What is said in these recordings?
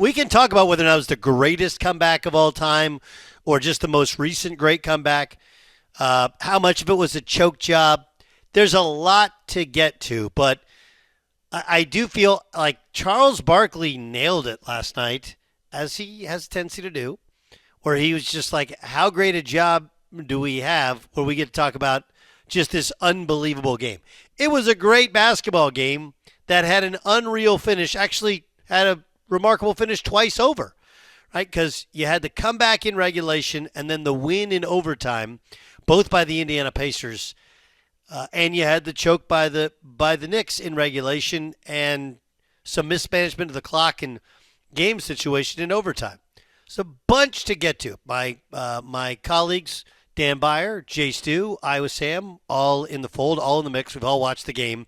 we can talk about whether or not it was the greatest comeback of all time or just the most recent great comeback. How much of it was a choke job? There's a lot to get to, but I do feel like Charles Barkley nailed it last night, as he has a tendency to do, where he was just like, how great a job do we have where we get to talk about just this unbelievable game. It was a great basketball game that had an unreal finish, actually had a remarkable finish twice over, right? Because you had the comeback in regulation and then the win in overtime, both by the Indiana Pacers, and you had the choke by the Knicks in regulation and some mismanagement of the clock and game situation in overtime. It's a bunch to get to. My colleagues, Dan Byer, Jay Stu, Iowa Sam, all in the fold, all in the mix. We've all watched the game,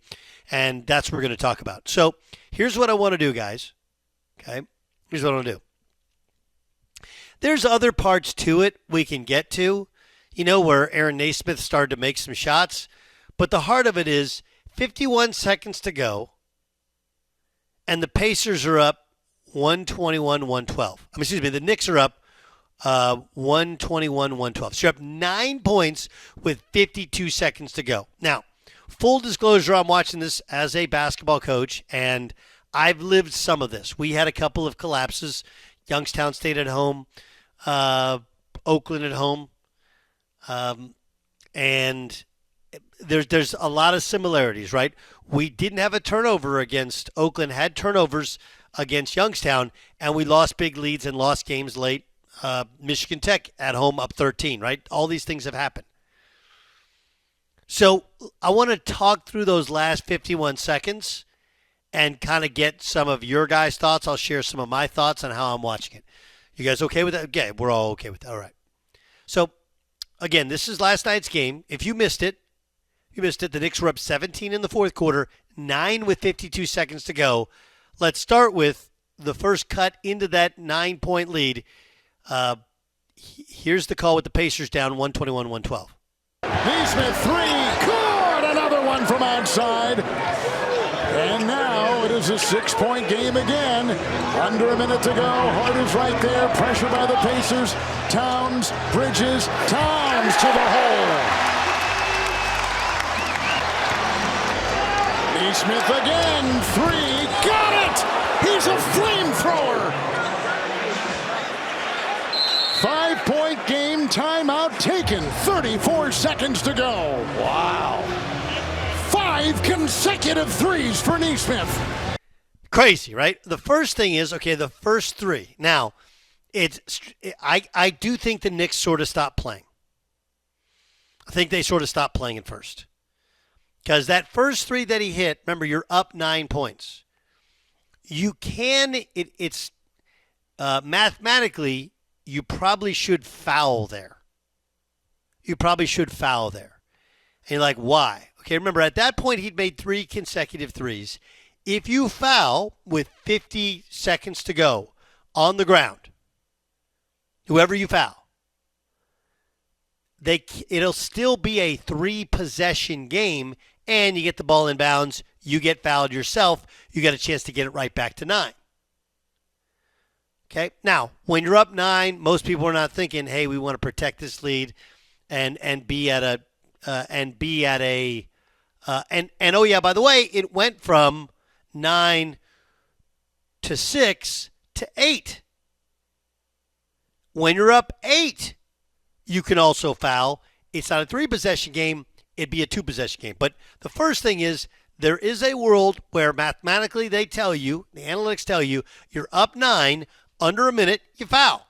and that's what we're going to talk about. So here's what I want to do, guys. Okay? Here's what I want to do. There's other parts to it we can get to, where Aaron Naismith started to make some shots. But the heart of it is 51 seconds to go, and the Pacers are up 121-112. The Knicks are up 121-112. So you're up 9 points with 52 seconds to go. Now, full disclosure, I'm watching this as a basketball coach, and I've lived some of this. We had a couple of collapses. Youngstown stayed at home, Oakland at home, and there's a lot of similarities, right? We didn't have a turnover against Oakland, had turnovers against Youngstown, and we lost big leads and lost games late. Michigan Tech at home up 13, right? All these things have happened. So I want to talk through those last 51 seconds and kind of get some of your guys' thoughts. I'll share some of my thoughts on how I'm watching it. You guys okay with that? Okay, we're all okay with that. All right. So, again, this is last night's game. If you missed it. The Knicks were up 17 in the fourth quarter, 9 with 52 seconds to go. Let's start with the first cut into that 9-point lead. Here's the call with the Pacers down 121-112. Neesmith, three, good! Another one from outside. And now it is a 6-point game again. Under a minute to go. Harder's right there. Pressure by the Pacers. Towns, Bridges, Towns to the hole. Neesmith again, three, got it! He's a flamethrower! 5-point game, timeout taken, 34 seconds to go. Wow. 5 consecutive threes for Neesmith. Crazy, right? The first thing is, the first three. Now, I do think the Knicks sort of stopped playing. I think they sort of stopped playing at first. Because that first three that he hit, remember, you're up 9 points. You can, it's mathematically, you probably should foul there. And you're like, why? Okay, remember, at that point, he'd made 3 consecutive threes. If you foul with 50 seconds to go on the ground, whoever you foul, it'll still be a 3-possession game, and you get the ball in bounds, you get fouled yourself, you get a chance to get it right back to 9. Okay? Now, when you're up 9, most people are not thinking, hey, we want to protect this lead and be at a oh yeah, by the way, it went from 9 to 6 to 8. When you're up 8, you can also foul. It's not a 3-possession game. It'd be a 2-possession game. But the first thing is there is a world where mathematically they tell you, the analytics tell you, you're up 9, under a minute, you foul.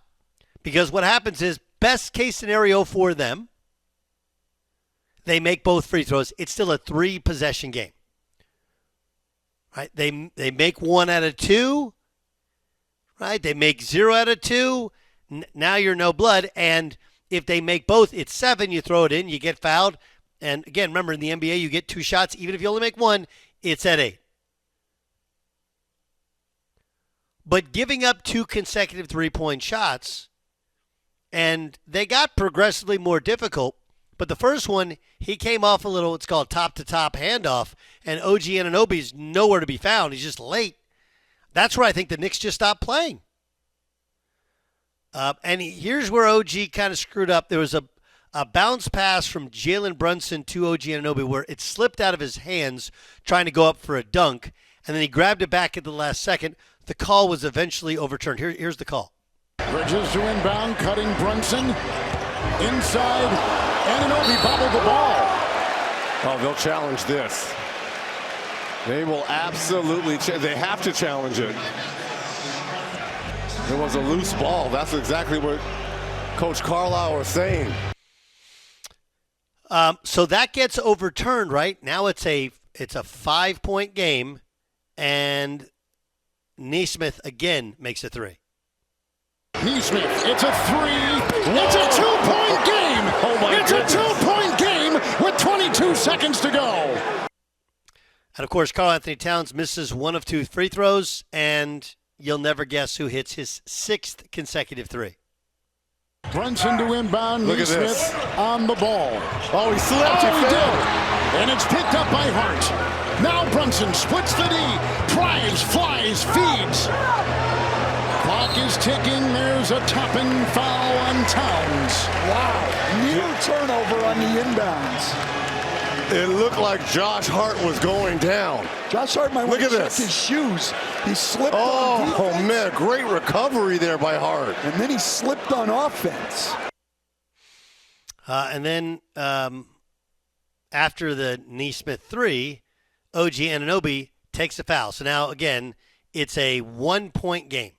Because what happens is, best case scenario for them, they make both free throws. It's still a 3-possession game. Right? They make 1 out of 2. Right? They make 0 out of 2. Now you're no blood. And if they make both, it's 7. You throw it in, you get fouled. And again, remember, in the NBA, you get 2 shots. Even if you only make 1, it's at 8. But giving up 2 consecutive 3-point shots, and they got progressively more difficult. But the first one, he came off a little, it's called top-to-top handoff, and OG Anunoby's nowhere to be found. He's just late. That's where I think the Knicks just stopped playing. And here's where OG kind of screwed up. There was a bounce pass from Jaylen Brunson to OG Anobi where it slipped out of his hands trying to go up for a dunk, and then he grabbed it back at the last second. The call was eventually overturned. Here's the call. Bridges to inbound, cutting Brunson. Inside, Anunoby bobbled the ball. Oh, they'll challenge this. They will absolutely, they have to challenge it. It was a loose ball. That's exactly what Coach Carlisle was saying. So that gets overturned, right? Now it's a 5-point game, and Nesmith again makes a three. Nesmith, it's a three. It's a 2-point game. Oh my it's goodness. a 2-point game with 22 seconds to go. And of course, Karl Anthony Towns misses one of two free throws, and you'll never guess who hits his 6th consecutive three. Brunson to inbound. Look at Nesmith this. on the ball. Oh, he slipped. Oh, he He did. fell. And it's picked up by Hart. Now Brunson splits the D. Drives, flies, feeds. Clock is ticking. There's a tapping foul on Towns. Wow. Near turnover on the inbounds. It looked like Josh Hart was going down. Josh Hart might Look want to at check this. his shoes. He slipped on Oh, defense, man, great recovery there by Hart. and then he slipped on offense. And then after the Nesmith three, OG Anunoby takes a foul. So now, again, it's a 1-point game.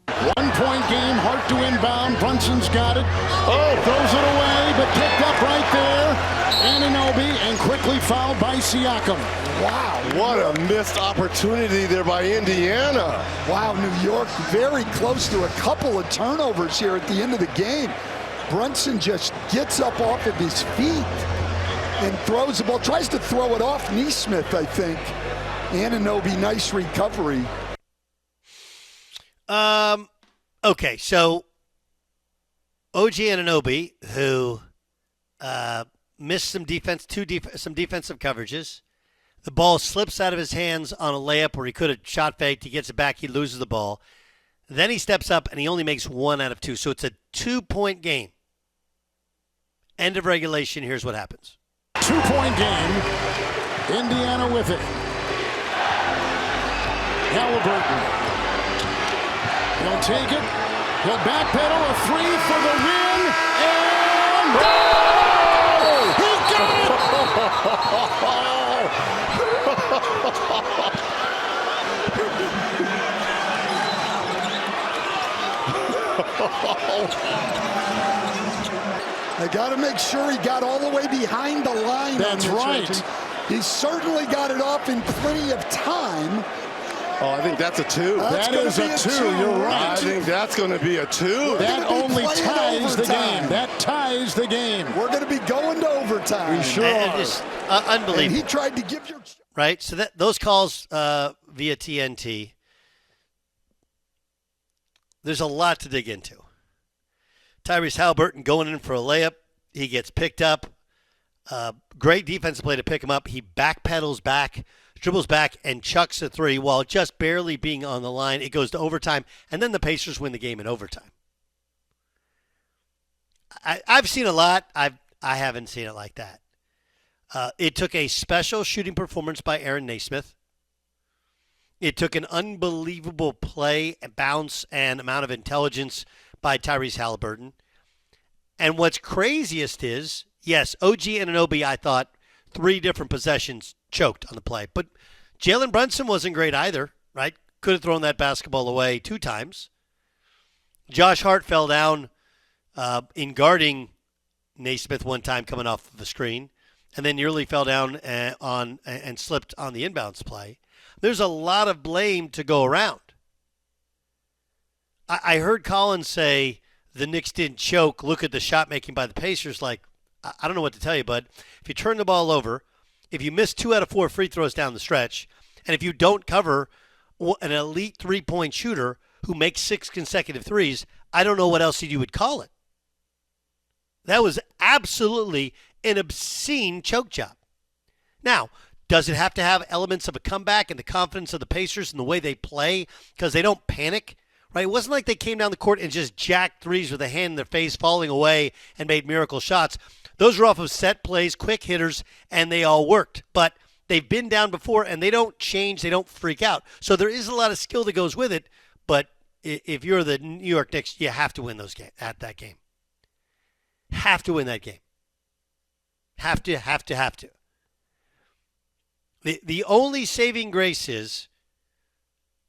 1-point game. Hart to inbound. Brunson's got it. Oh, throws it away, but picked up right there. Anunoby, and quickly fouled by Siakam. Wow. What a missed opportunity there by Indiana. Wow, New York very close to a couple of turnovers here at the end of the game. Brunson just gets up off of his feet and throws the ball. Tries to throw it off Nesmith, I think. Anunoby, nice recovery. Okay, so OG Anunoby, who missed some some defensive coverages. The ball slips out of his hands on a layup where he could have shot faked. He gets it back. He loses the ball. Then he steps up, and he only makes 1 out of 2. So it's a 2-point game. End of regulation. Here's what happens. 2-point game. Indiana with it. Hallebertton. He'll take it. He'll backpedal a three for the win. And oh! He got it! I got to make sure he got all the way behind the line. That's on this, right. Reggie. He certainly got it off in plenty of time. Oh, I think that's a 2. That gonna is be a a 2. two. You're I right. think that's going to be a 2. That gonna be only playing ties the overtime. game. That ties the game. We're going to be going to overtime. We sure And are. just And unbelievable. he tried to give your... Right? So those calls via TNT, there's a lot to dig into. Tyrese Hallebertton going in for a layup. He gets picked up. Great defensive play to pick him up. He backpedals back, dribbles back, and chucks a three while just barely being on the line. It goes to overtime, and then the Pacers win the game in overtime. I've seen a lot. I haven't seen it like that. It took a special shooting performance by Aaron Nesmith. It took an unbelievable play, and bounce, and amount of intelligence by Tyrese Hallebertton. And what's craziest is, yes, OG Anunoby, I thought, 3 different possessions choked on the play. But Jaylen Brunson wasn't great either, right? Could have thrown that basketball away 2 times. Josh Hart fell down in guarding Naismith one time coming off the screen, and then nearly fell down and slipped on the inbounds play. There's a lot of blame to go around. I heard Collins say the Knicks didn't choke. Look at the shot making by the Pacers. Like, I don't know what to tell you, bud. If you turn the ball over, if you miss 2 out of 4 free throws down the stretch, and if you don't cover an elite three-point shooter who makes 6 consecutive threes, I don't know what else you would call it. That was absolutely an obscene choke job. Now, Does it have to have elements of a comeback and the confidence of the Pacers and the way they play because they don't panic? Right? It wasn't like they came down the court and just jacked threes with a hand in their face, falling away, and made miracle shots. Those were off of set plays, quick hitters, and they all worked. But they've been down before, and they don't change. They don't freak out. So there is a lot of skill that goes with it. But if you're the New York Knicks, you have to win those at that game. Have to win that game. Have to. The only saving grace is,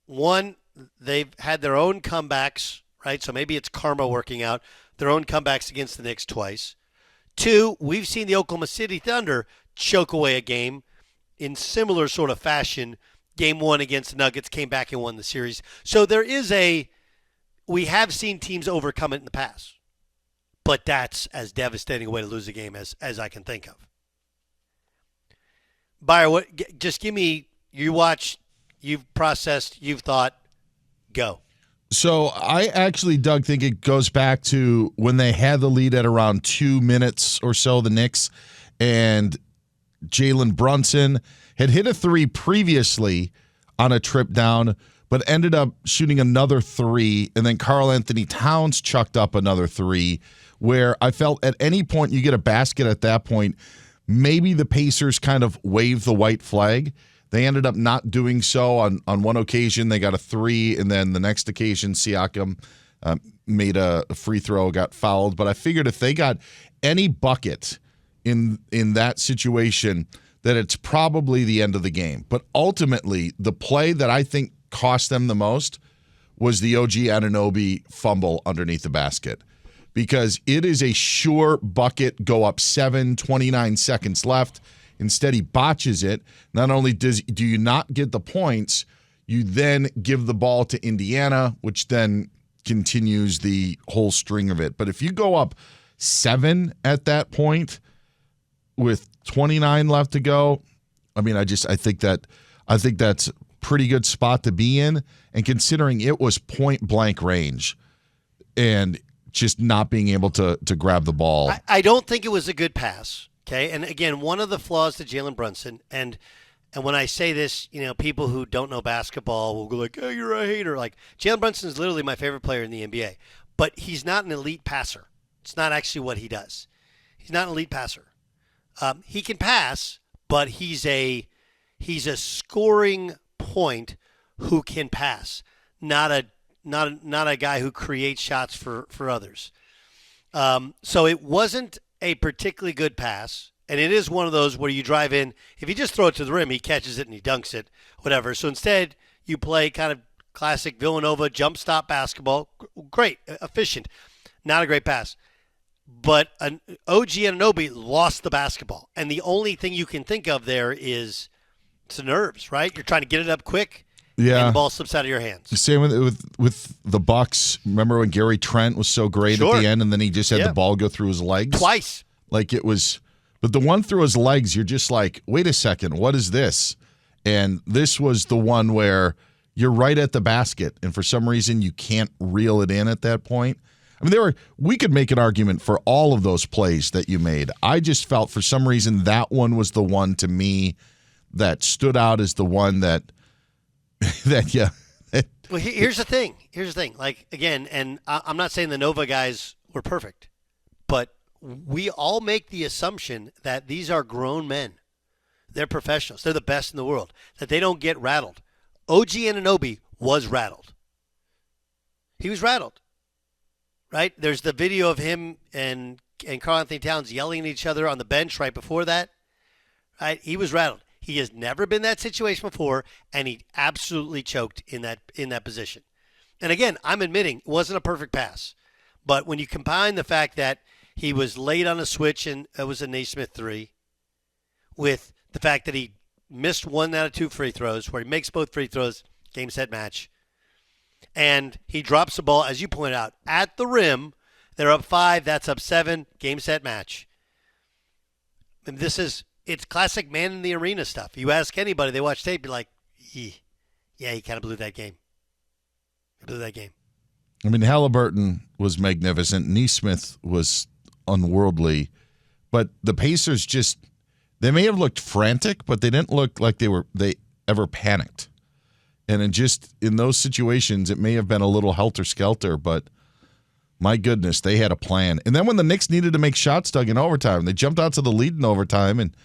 one, they've had their own comebacks, right? So maybe it's karma working out. Their own comebacks against the Knicks twice. Two, we've seen the Oklahoma City Thunder choke away a game in similar sort of fashion. Game 1 against the Nuggets, came back and won the series. So we have seen teams overcome it in the past. But that's as devastating a way to lose a game as I can think of. Buyer, just give me, you watch, you've processed, you've thought, go. So I actually, Doug, think it goes back to when they had the lead at around 2 minutes or so, the Knicks, and Jaylen Brunson had hit a three previously on a trip down, but ended up shooting another three, and then Karl Anthony Towns chucked up another three, where I felt at any point you get a basket at that point, maybe the Pacers kind of wave the white flag. They ended up not doing so on one occasion. They got a three, and then the next occasion, Siakam made a free throw, got fouled. But I figured if they got any bucket in that situation, that it's probably the end of the game. But ultimately, the play that I think cost them the most was the OG Anunoby fumble underneath the basket. Because it is a sure bucket, go up 7, 29 seconds left. Instead, he botches it. Not only do you not get the points, you then give the ball to Indiana, which then continues the whole string of it. But if you go up 7 at that point with 29 left to go, I mean, I think that's a pretty good spot to be in. And considering it was point blank range and just not being able to grab the ball. I don't think it was a good pass. Okay, and again, one of the flaws to Jaylen Brunson, and when I say this, people who don't know basketball will go like, "Oh, you're a hater." Like, Jaylen Brunson is literally my favorite player in the NBA, but he's not an elite passer. It's not actually what he does. He's not an elite passer. He can pass, but he's a scoring point who can pass, not a guy who creates shots for others. So it wasn't a particularly good pass, and it is one of those where you drive in. If you just throw it to the rim, he catches it and he dunks it, whatever. So instead, you play kind of classic Villanova jump stop basketball. Great, efficient, not a great pass. But an OG Anobi lost the basketball, and the only thing you can think of there is it's the nerves, right? You're trying to get it up quick. Yeah, and the ball slips out of your hands. Same with the Bucks. Remember when Gary Trent was so great at the end, and then he just had the ball go through his legs twice. Like it was, but the one through his legs, you're just like, wait a second, what is this? And this was the one where you're right at the basket, and for some reason you can't reel it in at that point. I mean, we could make an argument for all of those plays that you made. I just felt for some reason that one was the one to me that stood out as the one that. Well, here's the thing. Like, again, and I'm not saying the Nova guys were perfect, but we all make the assumption that these are grown men. They're professionals. They're the best in the world. That they don't get rattled. OG Anunoby was rattled. He was rattled. Right? There's the video of him and Karl Anthony Towns yelling at each other on the bench right before that. Right? He was rattled. He has never been in that situation before, and he absolutely choked in that position. And again, I'm admitting it wasn't a perfect pass. But when you combine the fact that he was late on a switch and it was a Naismith 3, with the fact that he missed 1 out of 2 free throws, where he makes both free throws, game, set, match, and he drops the ball, as you pointed out, at the rim. They're up 5, that's up 7, game, set, match. And it's classic man in the arena stuff. You ask anybody, they watch tape, you're like, yeah, he kind of blew that game. I mean, Hallebertton was magnificent. Naismith was unworldly. But the Pacers They may have looked frantic, but they didn't look like they ever panicked. And in those situations, it may have been a little helter-skelter, but my goodness, they had a plan. And then when the Knicks needed to make shots, Doug, in overtime, they jumped out to the lead in overtime and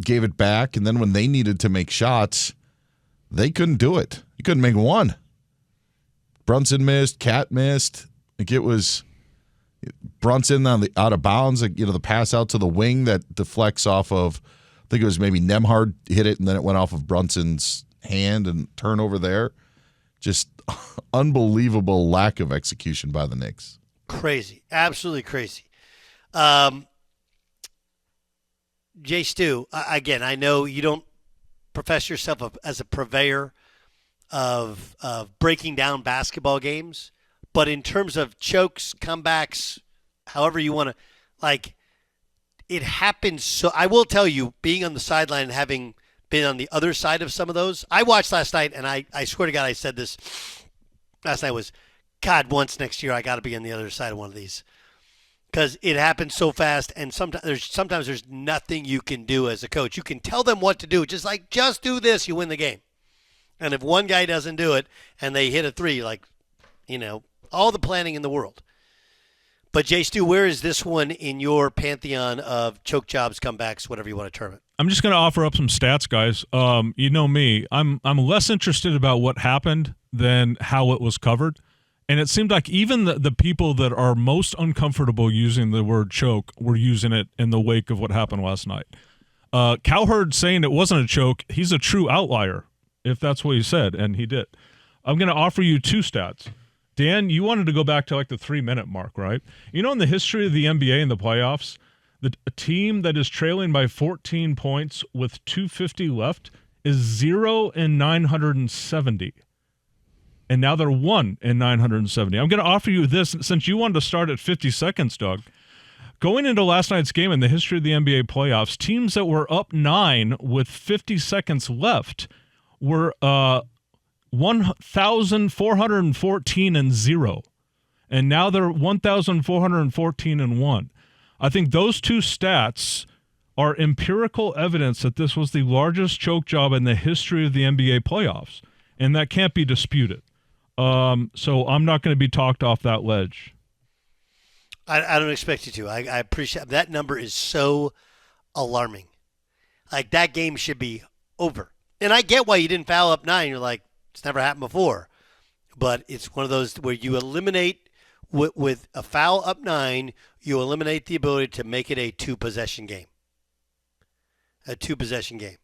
gave it back. And then when they needed to make shots, they couldn't do it. You couldn't make one. Brunson missed, Cat missed. Like it was Brunson on the out of bounds, like, the pass out to the wing that deflects off of, I think it was maybe Nembhard hit it, and then it went off of Brunson's hand and turnover there. Just unbelievable lack of execution by the Knicks. Crazy. Absolutely crazy. Jay Stu, again, I know you don't profess yourself as a purveyor of breaking down basketball games, but in terms of chokes, comebacks, however you want to, it happens. So I will tell you, being on the sideline and having been on the other side of some of those, I watched last night, and I swear to God, I said this last night was, God, once next year I got to be on the other side of one of these, because it happens so fast, and sometimes there's nothing you can do as a coach. You can tell them what to do, just do this, you win the game. And if one guy doesn't do it and they hit a three, all the planning in the world. But Jay Stu, where is this one in your pantheon of choke jobs, comebacks, whatever you want to term it? I'm just going to offer up some stats, guys. You know me. I'm less interested about what happened than how it was covered. And it seemed like even the people that are most uncomfortable using the word choke were using it in the wake of what happened last night. Cowherd saying it wasn't a choke, he's a true outlier, if that's what he said, and he did. I'm going to offer you two stats. Dan, you wanted to go back to the 3-minute mark, right? In the history of the NBA and the playoffs, a team that is trailing by 14 points with 2:50 left is 0 in 970. And now they're 1 in 970. I'm going to offer you this, since you wanted to start at 50 seconds, Doug. Going into last night's game in the history of the NBA playoffs, teams that were up 9 with 50 seconds left were 1,414 and 0. And now they're 1,414 and 1. I think those two stats are empirical evidence that this was the largest choke job in the history of the NBA playoffs, and that can't be disputed. So I'm not going to be talked off that ledge. I don't expect you to. I appreciate that. Number is so alarming. That game should be over. And I get why you didn't foul up 9. You're like, it's never happened before. But it's one of those where you eliminate, with a foul up 9, you eliminate the ability to make it a two-possession game. A two-possession game.